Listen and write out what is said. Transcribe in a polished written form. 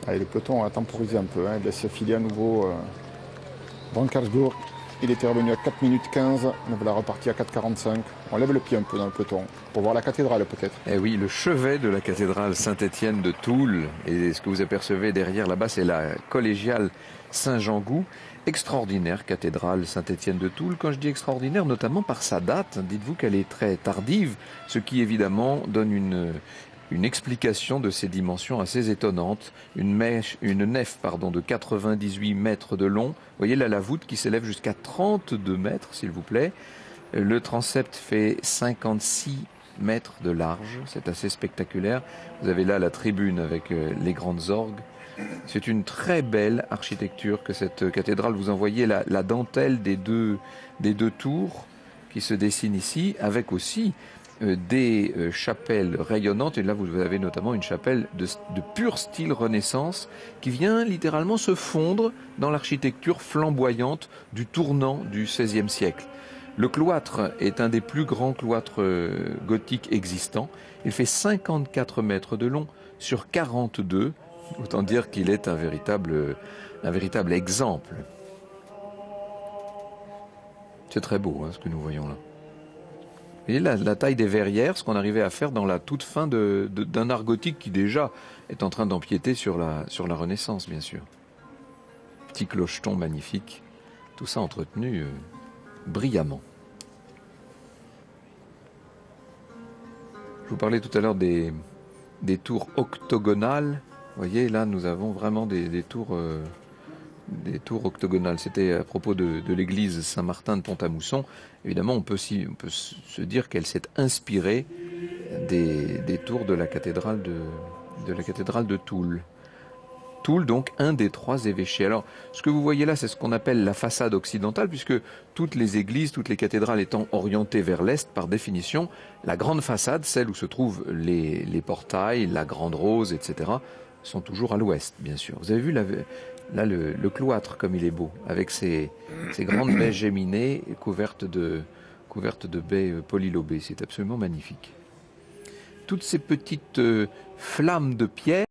Allez, le peloton a temporisé un peu, hein. Il laisse filer à nouveau Brancarsgour. Il était revenu à 4 minutes 15, on voilà reparti à 4,45. On lève le pied un peu dans le peloton, pour voir la cathédrale peut-être. Eh oui, le chevet de la cathédrale Saint-Étienne de Toul. Et ce que vous apercevez derrière là-bas, c'est la collégiale Saint-Jean-Gou. Extraordinaire cathédrale Saint-Étienne de Toul. Quand je dis extraordinaire, notamment par sa date, dites-vous qu'elle est très tardive, ce qui évidemment donne une explication de ses dimensions assez étonnantes. Une nef de 98 mètres de long. Vous voyez là la voûte qui s'élève jusqu'à 32 mètres, s'il vous plaît. Le transept fait 56 mètres de large. C'est assez spectaculaire. Vous avez là la tribune avec les grandes orgues. C'est une très belle architecture que cette cathédrale. Vous en voyez la dentelle des deux tours qui se dessine ici, avec aussi des chapelles rayonnantes. Et là, vous avez notamment une chapelle de pur style Renaissance qui vient littéralement se fondre dans l'architecture flamboyante du tournant du XVIe siècle. Le cloître est un des plus grands cloîtres gothiques existants. Il fait 54 mètres de long sur 42. Autant dire qu'il est un véritable exemple. C'est très beau, hein, ce que nous voyons là. Vous voyez la taille des verrières, ce qu'on arrivait à faire dans la toute fin d'un art gothique qui déjà est en train d'empiéter sur la Renaissance, bien sûr. Petit clocheton magnifique, tout ça entretenu brillamment. Je vous parlais tout à l'heure des tours octogonales. Vous voyez, là, nous avons vraiment des tours octogonales. C'était à propos de l'église Saint-Martin de Pont-à-Mousson. Évidemment, on peut se dire qu'elle s'est inspirée des tours de la cathédrale de Toul. Toul, donc, un des 3 évêchés. Alors, ce que vous voyez là, c'est ce qu'on appelle la façade occidentale, puisque toutes les églises, toutes les cathédrales étant orientées vers l'est, par définition, la grande façade, celle où se trouvent les portails, la grande rose, etc., sont toujours à l'ouest, bien sûr. Vous avez vu là le cloître, comme il est beau, avec ces grandes baies géminées couvertes de baies polylobées. C'est absolument magnifique. Toutes ces petites flammes de pierre